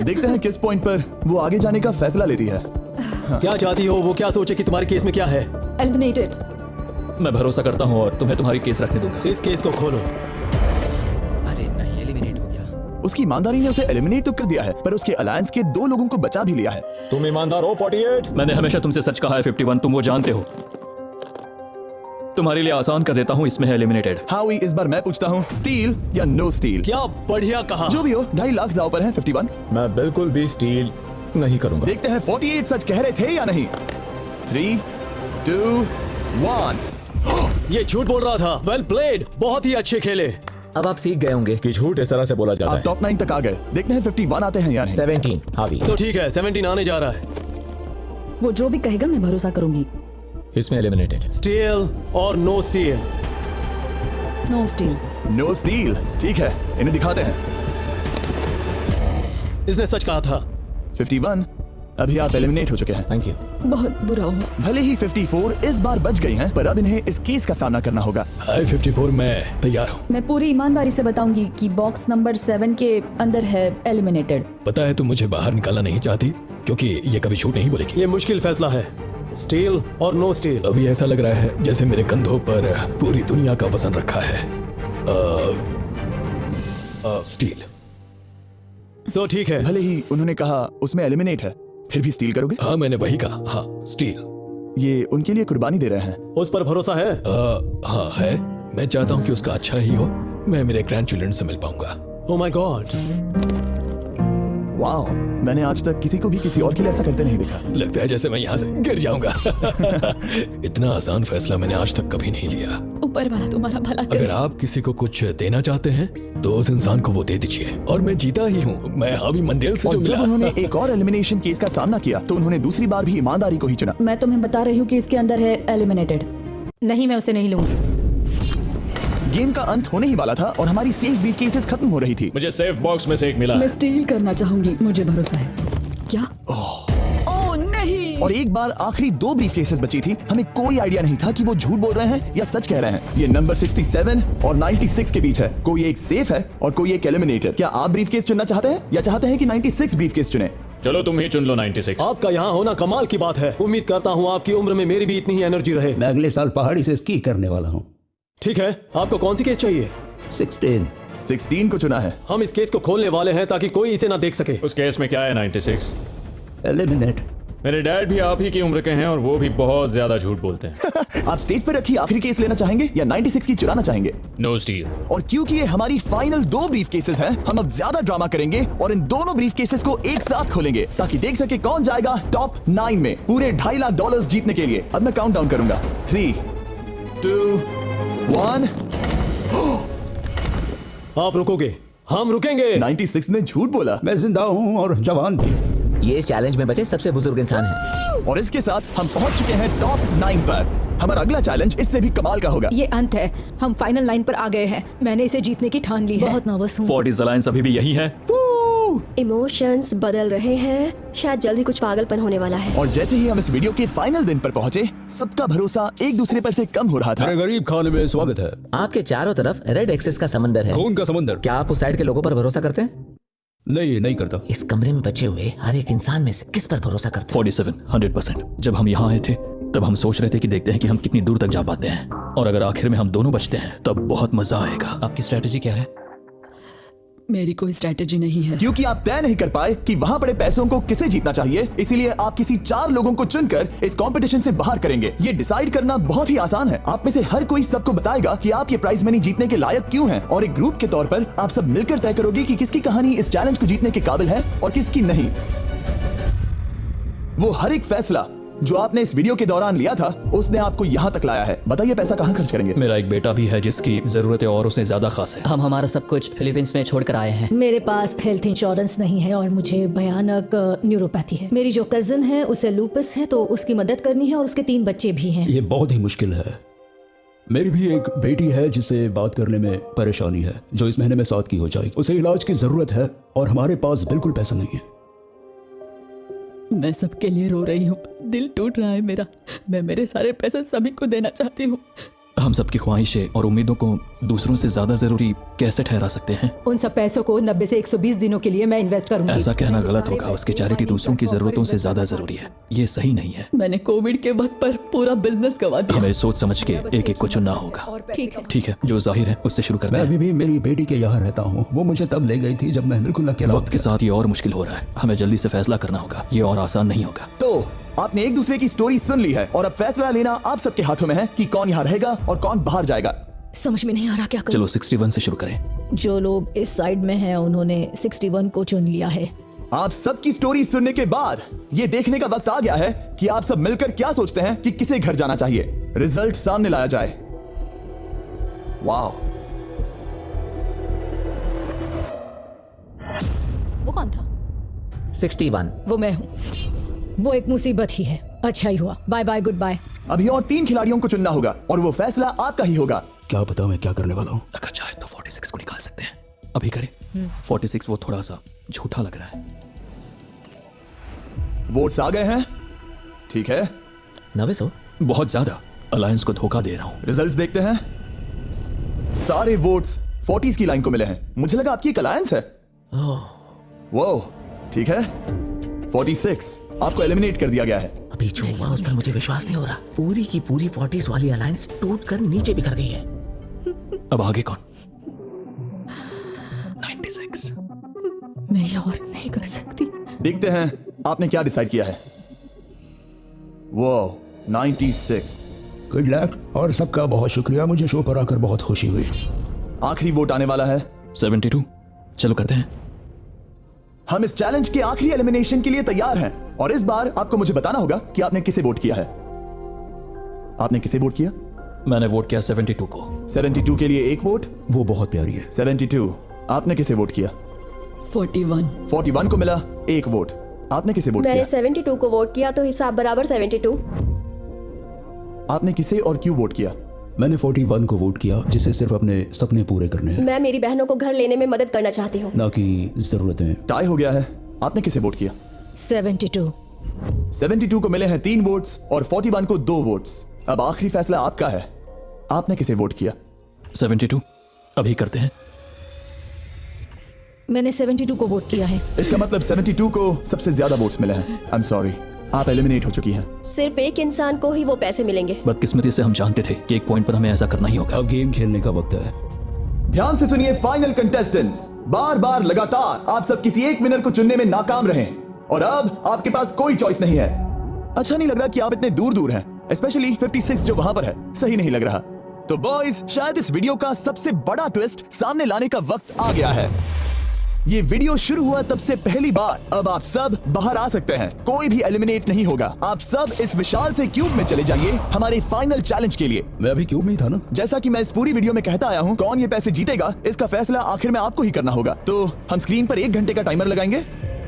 देखते हैं किस पॉइंट पर वो आगे जाने का फैसला लेती है। क्या चाहती हो? वो क्या सोचे कि तुम्हारे केस में क्या है? एलिमिनेटेड। मैं भरोसा करता हूँ और तुम्हें तुम्हारी केस रखने दूंगा। इस केस को खोलो। अरे नहीं, एलिमिनेट हो गया। उसकी ईमानदारी ने उसे एलिमिनेट तो कर दिया है, पर उसके अलायंस के 2 लोगों को बचा भी लिया है। तुम ईमानदार हो 48। मैंने हमेशा तुमसे सच कहा है 51, तुम वो जानते हो। तुम्हारे लिए आसान कर देता हूँ, इसमें है एलिमिनेटेड। हावी, इस बार मैं पूछता हूँ, स्टील या नो स्टील? क्या बढ़िया कहा। जो भी हो, 2.5 लाख दांव पर है 51। मैं बिल्कुल भी स्टील नहीं करूंगा। देखते हैं 48 सच कह रहे थे या नहीं। 3, 2, 1। ये झूठ बोल रहा था। वेल प्लेड, बहुत ही अच्छे खेले। अब आप सीख गए होंगे कि झूठ इस तरह से बोला जाता आप है। टॉप 9 तक आ गए। देखते हैं 51 आते हैं या नहीं। 17 हावी। तो ठीक है, 17 आने जा रहा है। वो जो भी कहेगा मैं भरोसा करूंगी। इसमें एलिमिनेटेड। स्टील और no steal. No steal. No steal. ठीक है, इन्हें दिखाते हैं। इसने सच कहा था। 51, अभी आप एलिमिनेट हो चुके हैं। Thank you. बहुत बुरा हुआ। भले ही 54 इस बार बच गई हैं, पर अब इन्हें इस केस का सामना करना होगा। हाय 54, मैं तैयार हूँ। मैं पूरी ईमानदारी से बताऊंगी कि बॉक्स नंबर 7 के अंदर है एलिमिनेटेड। पता है तुम मुझे बाहर निकालना नहीं चाहती, क्योंकि ये कभी झूठ नहीं बोलेगी। ये मुश्किल फैसला है, स्टील और नो स्टील। अभी ऐसा लग रहा है जैसे मेरे कंधों पर पूरी दुनिया का वजन रखा है। स्टील। तो ठीक है। भले ही उन्होंने कहा उसमें एलिमिनेट है, फिर भी स्टील करोगे? हाँ, मैंने वही कहा। हाँ, स्टील। ये उनके लिए कुर्बानी दे रहे हैं। उस पर भरोसा है? हाँ है। मैं चाहता हूँ कि उसका अच्छा ही हो। मैं मेरे ग्रैंड चिल्ड्रन से मिल पाऊंगा। ओह माय गॉड। वाओ, मैंने आज तक किसी को भी किसी और के लिए ऐसा करते नहीं देखा। लगता है जैसे मैं यहाँ से गिर जाऊंगा। इतना आसान फैसला मैंने आज तक कभी नहीं लिया। ऊपर वाला तुम्हारा भला करे। अगर आप किसी को कुछ देना चाहते हैं तो उस इंसान को वो दे दीजिए। और मैं जीता ही हूँ। मैं हावी मंडेल से जो जब मिला। उन्होंने एक और एलिमिनेशन केस का सामना किया तो उन्होंने दूसरी बार भी ईमानदारी को ही चुना। मैं तुम्हें बता रही हूँ कि इसके अंदर है एलिमिनेटेड। नहीं, मैं उसे नहीं लूंगी। गेम का अंत होने ही वाला था और हमारी सेफ ब्रीफ केसेस खत्म हो रही थी। मुझे सेफ बॉक्स में से एक मिला। मैं स्टील करना चाहूंगी, मुझे भरोसा है। क्या? ओह नहीं। और एक बार आखिरी 2 ब्रीफ केसेस बची थी। हमें कोई आइडिया नहीं था कि वो झूठ बोल रहे हैं या सच कह रहे हैं। ये नंबर 67 और 96 के बीच है। कोई एक सेफ है और कोई एक एलिमिनेटेड। क्या आप ब्रीफ केस चुनना चाहते हैं या चाहते हैं कि 96 ब्रीफ केस चुने? चलो तुम ही चुन लो 96। आपका यहाँ होना कमाल की बात है। उम्मीद करता हूँ आपकी उम्र में मेरी भी इतनी ही एनर्जी रहे। मैं अगले साल पहाड़ी से स्की करने वाला हूँ। ठीक है, आपको कौन सी केस चाहिए? 16 को चुना है। हम इस केस को खोलने वाले हैं ताकि कोई इसे ना देख सके। उस केस में क्या है 96? एलिमिनेट। मेरे डैड भी आप ही की उम्र के हैं और वो भी बहुत ज्यादा झूठ बोलते हैं। आप स्टेज पर रखी आखिरी केस लेना चाहेंगे या 96 की चुराना चाहेंगे? No steal. और क्योंकि ये हमारी फाइनल 2 ब्रीफ केसेस हैं, हम अब ज्यादा ड्रामा करेंगे और इन दोनों ब्रीफ केसेस को एक साथ खोलेंगे ताकि देख सके कौन जाएगा टॉप 9 में पूरे $2.5 लाख जीतने के लिए। अब मैं काउंटडाउन करूंगा। 3, 2, 1। आप रुकोगे, हम रुकेंगे। 96 ने झूठ बोला। मैं जिंदा हूँ और जवान भी। ये इस चैलेंज में बचे सबसे बुजुर्ग इंसान है। और इसके साथ हम पहुंच चुके हैं टॉप 9 पर। हमारा अगला चैलेंज इससे भी कमाल का होगा। ये अंत है, हम फाइनल लाइन पर आ गए हैं। मैंने इसे जीतने की ठान ली है। बहुत नर्वस हूँ। 40s अलायंस अभी भी यही है। इमोशंस बदल रहे हैं। शायद जल्दी कुछ पागलपन होने वाला है। और जैसे ही हम इस वीडियो के फाइनल दिन पर पहुंचे, सबका भरोसा एक दूसरे पर से कम हो रहा था। मेरे गरीब खाने में स्वागत है। आपके चारों तरफ रेड एक्सेस का समंदर है। खून का समंदर। क्या आप उस साइड के लोगों पर भरोसा करते हैं? नहीं करता। इस कमरे में बचे हुए हर एक इंसान में से किस पर भरोसा करते हैं? 47, 100%। जब हम यहाँ आए थे तब हम सोच रहे थे कि देखते हैं कि हम कितनी दूर तक जा पाते हैं, और अगर आखिर में हम दोनों बचते हैं तब बहुत मजा आएगा। आपकी स्ट्रेटेजी क्या है? मेरी कोई स्ट्रेटेजी नहीं है। क्योंकि आप तय नहीं कर पाए कि वहां पड़े पैसों को किसे जीतना चाहिए, इसीलिए आप किसी 4 लोगों को चुनकर इस कंपटीशन से बाहर करेंगे। ये डिसाइड करना बहुत ही आसान है। आप में से हर कोई सबको बताएगा कि आप ये प्राइज मनी जीतने के लायक क्यों हैं, और एक ग्रुप के तौर पर आप सब मिलकर तय करोगे कि किसकी कहानी इस चैलेंज को जीतने के काबिल है और किसकी नहीं। वो हर एक फैसला जो आपने इस वीडियो के दौरान लिया था उसने आपको यहाँ तक लाया है। बताइए पैसा कहाँ खर्च करेंगे? मेरा एक बेटा भी है जिसकी जरूरतें और उससे ज्यादा खास है। हम हमारा सब कुछ फिलीपींस में छोड़कर आए हैं। मेरे पास हेल्थ इंश्योरेंस नहीं है और मुझे भयानक न्यूरोपैथी है। मेरी जो कजिन है उसे लूपस है, तो उसकी मदद करनी है और उसके 3 बच्चे भी हैं। ये बहुत ही मुश्किल है। मेरी भी एक बेटी है जिसे बात करने में परेशानी है, जो इस महीने में 7 की हो जाएगी। उसे इलाज की जरूरत है और हमारे पास बिल्कुल पैसा नहीं है। मैं सबके लिए रो रही हूँ, दिल टूट रहा है मेरा। मैं मेरे सारे पैसे सभी को देना चाहती हूँ। हम सबकी ख्वाहिशें और उम्मीदों को दूसरों से ज्यादा जरूरी कैसे ठहरा सकते हैं? उन सब पैसों को 90 से 120 दिनों के लिए मैं इन्वेस्ट करूंगी। ऐसा कहना गलत होगा। उसकी चैरिटी दूसरों की जरूरतों से ज्यादा जरूरी है। ये सही नहीं है। मैंने कोविड के वक्त पर पूरा बिजनेस गवा दिया। हमें सोच समझ के एक एक को चुनना होगा। ठीक है, जो जाहिर है उससे शुरू करते मैं हैं। अभी भी मेरी बेटी के यहाँ रहता हूँ। वो मुझे तब ले गई थी जब मैं बिल्कुल अकेला वक्त के साथ ये और मुश्किल हो रहा है। हमें जल्दी से फैसला करना होगा। ये और आसान नहीं होगा। तो आपने एक दूसरे की स्टोरी सुन ली है और अब फैसला लेना आप सबके हाथों में है कि कौन यहाँ रहेगा और कौन बाहर जाएगा। समझ में नहीं आ रहा क्या करूं। चलो 61 से शुरू करें। जो लोग इस साइड में हैं उन्होंने 61 को चुन लिया है। आप सबकी स्टोरी सुनने के बाद ये देखने का वक्त आ गया है कि आप सब मिलकर क्या सोचते हैं कि किसे घर जाना चाहिए। रिजल्ट सामने लाया जाए। वाह, वो कौन था? 61। वो मैं हूँ। वो एक मुसीबत ही है। अच्छा ही हुआ। Bye bye, good bye. अभी और 3 खिलाड़ियों को चुनना होगा और वो फैसला आपका ही होगा। क्या पता मैं क्या करने वाला हूँ। अगर चाहे तो 46 को निकाल सकते हैं। अभी करें। 46 वो थोड़ा सा झूठा लग रहा है। वोट्स आ गए हैं। ठीक है, 900 बहुत ज्यादा। अलायंस को धोखा दे रहा हूँ। रिजल्ट्स देखते हैं। सारे वोट्स 40s की लाइन को मिले हैं। मुझे लगा आपकी एक अलायंस है। वो ठीक है, 46 आपको एलिमिनेट कर दिया गया है। अभी जो हुआ उस पर मुझे विश्वास नहीं हो रहा। पूरी की पूरी 40s वाली अलायंस टूटकर नीचे बिखर गई है। अब आगे कौन? 96। मैं ये और नहीं कर सकती। देखते हैं आपने क्या डिसाइड किया है। वो 96। गुड लक और सबका बहुत शुक्रिया। मुझे शो पर आकर बहुत खुशी हुई। आखिरी वोट आने वाला है। 72। चलो करते हैं। हम इस चैलेंज के आखिरी एलिमिनेशन के लिए तैयार हैं और इस बार आपको मुझे बताना होगा कि आपने किसे वोट किया है। आपने किसे वोट किया? मैंने वोट किया 72 को। 72 के लिए एक वोट। वो बहुत प्यारी है। 72। आपने किसे वोट किया? 41। 41 को मिला एक वोट। आपने किसे वोट किया? मैंने 72 को वोट किया, तो हिसाब बराबर 72। आपने किसे और क्यों वोट किया? मैंने 41 को वोट किया, जिसे सिर्फ अपने सपने पूरे करने हैं, मैं मेरी बहनों को घर लेने में मदद करना चाहती हूँ, ना कि जरूरतें। टाई हो गया है। आपने किसे वोट किया? 72। 72 को मिले हैं 3 वोट्स और 41 को 2 वोट्स। अब आखिरी फैसला आपका है। आपने किसे वोट किया? 72। अभी करते हैं। मैंने 72 को वोट किया है। इसका मतलब 72 को सबसे ज्यादा वोट्स मिले हैं। आई एम सॉरी, आप एलिमिनेट हो चुकी हैं। सिर्फ एक इंसान को ही वो पैसे मिलेंगे। बदकिस्मती से हम जानते थे कि एक पॉइंट पर हमें ऐसा करना ही होगा। अब गेम खेलने का वक्त है। ध्यान से सुनिए फाइनल कंटेस्टेंट्स। बार बार लगातार आप सब किसी एक विनर को चुनने में नाकाम रहे और अब आपके पास कोई चॉइस नहीं है। अच्छा नहीं लग रहा कि आप इतने दूर दूर हैं, स्पेशली 56 जो वहां पर है। सही नहीं लग रहा। तो बॉयज, शायद इस वीडियो का सबसे बड़ा ट्विस्ट सामने लाने का वक्त आ गया है। ये वीडियो शुरू हुआ तब से पहली बार। अब आप सब बाहर आ सकते हैं। कोई भी एलिमिनेट नहीं होगा। आप सब इस विशाल से क्यूब में चले जाइए हमारे फाइनल चैलेंज के लिए। मैं अभी क्यूब में ही था ना। जैसा कि मैं इस पूरी वीडियो में कहता आया हूँ, कौन ये पैसे जीतेगा इसका फैसला आखिर में आपको ही करना होगा। तो हम स्क्रीन पर 1 घंटे का टाइमर लगाएंगे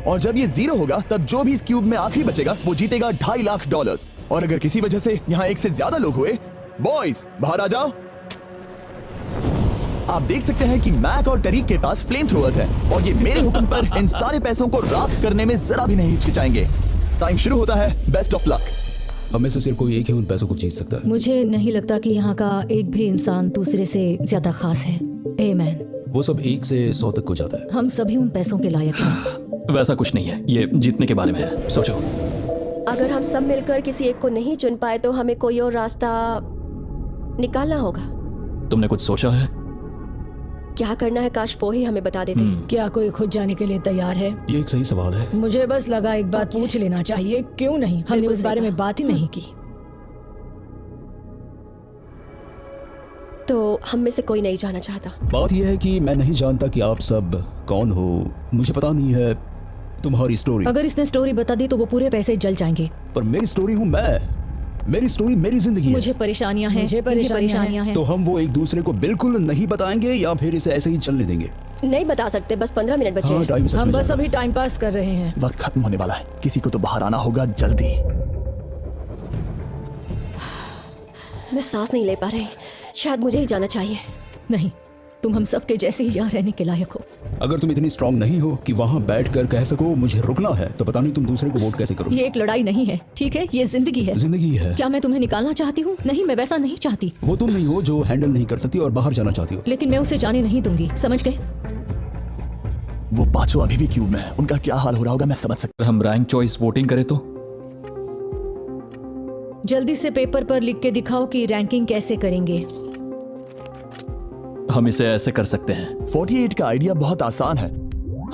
और जब ये 0 होगा तब जो भी इस क्यूब में आखिरी बचेगा वो जीतेगा $2.5 लाख। और अगर किसी वजह से यहाँ 1 से ज्यादा लोग हुए, बॉयज बाहर आ जाओ। आप देख सकते हैं कि मैक और टरीक के पास फ्लेम थ्रोअर्स है और ये मेरे हुक्म पर इन सारे पैसों को राख करने में जरा भी नहीं हिचकिचाएंगे। टाइम शुरू होता है। Best of luck. हम में से सिर्फ कोई एक ही उन पैसों को जीत सकता है। मुझे नहीं लगता कि यहाँ का एक भी इंसान दूसरे से ज्यादा खास है। आमीन। वो सब 1 से 100 तक को जाता है। हम सभी उन पैसों के लायक हैं। वैसा कुछ नहीं है, ये जीतने के बारे में है। सोचो, अगर हम सब मिलकर किसी एक को नहीं चुन पाए तो हमें कोई और रास्ता निकालना होगा। तुमने कुछ सोचा है? क्या करना है, काश वो ही हमें बता देते। क्या कोई खुद जाने के लिए तैयार है? ये एक सही सवाल है। मुझे बस लगा एक बात पूछ लेना चाहिए। क्यों नहीं? हमने उस बारे में बात ही नहीं की। तो हम में से कोई नहीं जाना चाहता। बात यह है कि मैं नहीं जानता कि आप सब कौन हो। मुझे पता नहीं है तुम्हारी स्टोरी। अगर इसने स्टोरी बता दी तो वो पूरे पैसे जल जाएंगे। पर मेरी स्टोरी हूँ मैं, मेरी स्टोरी मेरी जिंदगी है। मुझे परेशानियां हैं, मुझे परेशानियां हैं। तो हम वो एक दूसरे को बिल्कुल नहीं बताएंगे या फिर इसे ऐसे ही चलने देंगे? नहीं बता सकते, बस 15 मिनट बचे हाँ, हैं। टाइम सच हम में बस जा रहा अभी टाइम पास कर रहे हैं। वक्त खत्म होने वाला है, किसी को तो बाहर आना होगा जल्दी। मैं सांस नहीं ले पा रही, शायद मुझे ही जाना चाहिए। नहीं, तुम हम सब के जैसे ही यहाँ रहने के लायक हो। है। अगर तुम इतनी स्ट्रांग नहीं हो कि वहाँ बैठकर कह सको मुझे रुकना है, तो पता नहीं तुम दूसरे को वोट कैसे करोगे। ये एक लड़ाई नहीं है, ठीक है? ये जिंदगी है। जिंदगी है। क्या मैं तुम्हें निकालना चाहती हूँ? नहीं, मैं वैसा नहीं चाहती। वो तुम नहीं हो जो हैंडल नहीं कर सकती और बाहर जाना चाहती हो। लेकिन मैं उसे जाने नहीं दूंगी, समझ गए? वो पांचों अभी भी क्यूब में है, उनका क्या हाल हो रहा होगा मैं समझ सकता। हम रैंक चॉइस वोटिंग करें तो? जल्दी से पेपर पर लिख के दिखाओ कि रैंकिंग कैसे करेंगे। हम इसे ऐसे कर सकते हैं। 48 का आइडिया बहुत आसान है।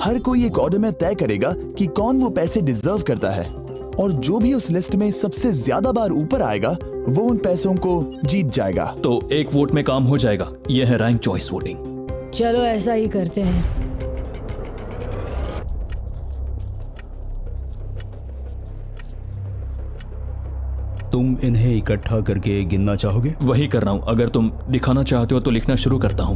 हर कोई एक ऑर्डर में तय करेगा कि कौन वो पैसे डिजर्व करता है, और जो भी उस लिस्ट में सबसे ज्यादा बार ऊपर आएगा वो उन पैसों को जीत जाएगा। तो एक वोट में काम हो जाएगा। यह है रैंक चॉइस वोटिंग। चलो ऐसा ही करते हैं। तुम इन्हें इकट्ठा करके गिनना चाहोगे? वही कर रहा हूं। अगर तुम दिखाना चाहते हो तो लिखना शुरू करता हूं।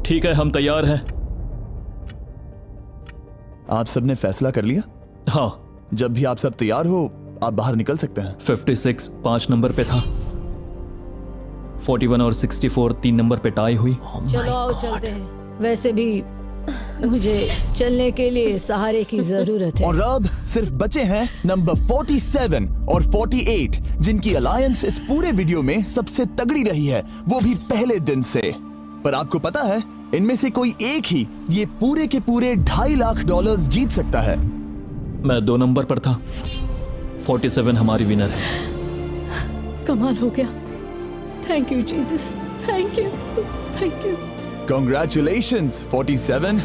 ठीक है, हम तैयार हैं। आप सबने फैसला कर लिया? हाँ। जब भी आप सब तैयार हो आप बाहर निकल सकते हैं। 56 5 नंबर पे था। 41 और 64 3 नंबर पे टाई हुई। चलो आओ चलते हैं। वैसे भी मुझे चलने के लिए सहारे की जरूरत है। और अब सिर्फ बचे हैं नंबर 47 और 48, जिनकी अलायंस इस पूरे वीडियो में सबसे तगड़ी रही है, वो भी पहले दिन से। पर आपको पता है इनमें से कोई एक ही ये पूरे के पूरे $2.5 लाख जीत सकता है। मैं 2 नंबर पर था। 47 हमारी विनर है। कमाल हो गया। Thank you Jesus, thank you, thank you. Congratulations 47।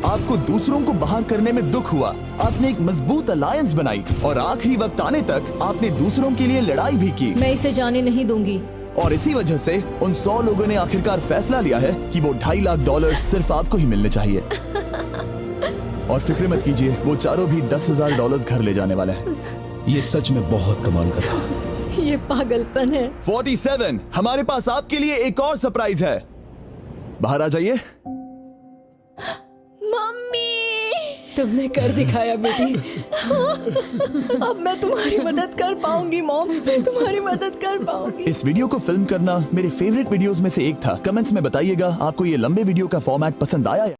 आपको दूसरों को बाहर करने में दुख हुआ, आपने एक मजबूत अलायंस बनाई और आखिरी वक्त आने तक आपने दूसरों के लिए लड़ाई भी की। मैं इसे जाने नहीं दूंगी। और इसी वजह से उन 100 लोगों ने आखिरकार फैसला लिया है कि वो $2.5 लाख सिर्फ आपको ही मिलने चाहिए। और फिक्र मत कीजिए, वो चारों भी $10,000 घर ले जाने वाले हैं। ये सच में बहुत कमाल का था। ये पागलपन है। 47, हमारे पास आपके लिए एक और सरप्राइज है। बाहर आ जाइए। मम्मी, तुमने कर दिखाया बेटी। अब मैं तुम्हारी मदद कर पाऊंगी मॉम, मैं तुम्हारी मदद कर पाऊंगी। इस वीडियो को फिल्म करना मेरे फेवरेट वीडियोस में से एक था। कमेंट्स में बताइएगा आपको ये लंबे वीडियो का फॉर्मेट पसंद आया है?